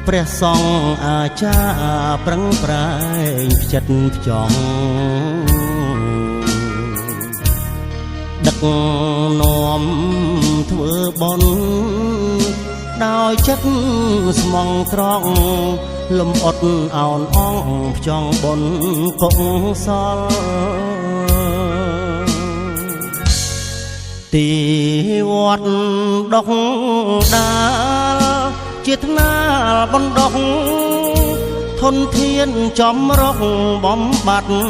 ព្រះសង្ឃអាចារ្យប្រឹងប្រែងផ្ចិតផ្ចង់ដឹកនាំធ្វើបុណ្យដោយចិត្តស្មងត្រង់លំអត់អោនអងផ្ចង់បុណ្យកុសលទីវត្តដុកដាលជាថ្នាលបណ្ដុកធនធានចំរកបំបត្តិ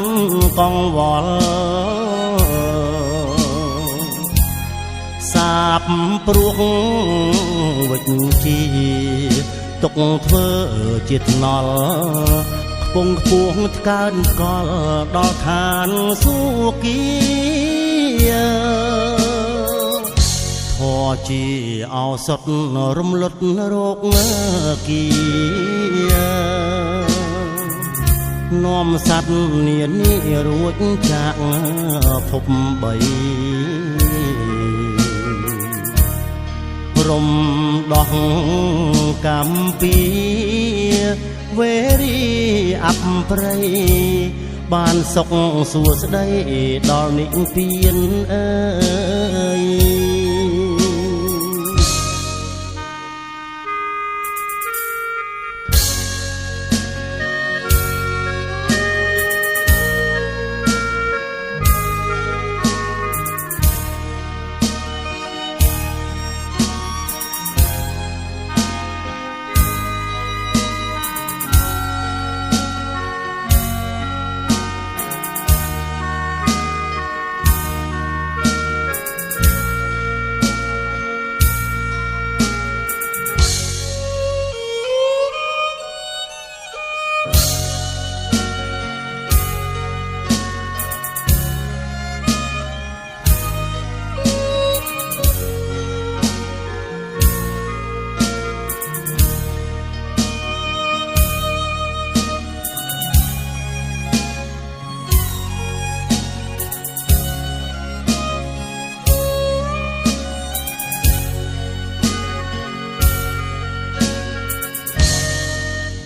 កង្វល់សាបព្រោះវិជ្ជាទុកធ្វើជាថ្នល់ខ្ពង់ខ្ពស់ថ្កើនកលដល់ឋានសួគ៌ធម៌ជាឱសថរំលត់រោគគីនាំសត្វនានារួចចាកភព3ព្រំដោះកម្ពីវេរីអបព្រៃបានសុខសួស្ដីដល់និព្វានអើយ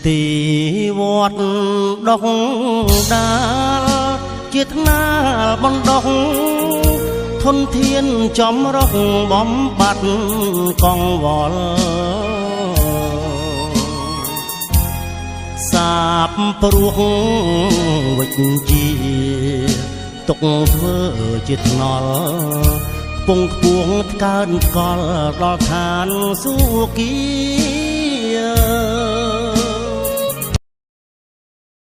ទីវត្តដុកដាលជាថ្នាលបណ្ដុកធនធានចំរកបំបត្តិកង្វល់សាបព្រោះវិជ្ជាទុកធ្វើជាថ្នល់ខ្ពង់ខ្ពស់ថ្កើនកលដល់ឋានសួគ៌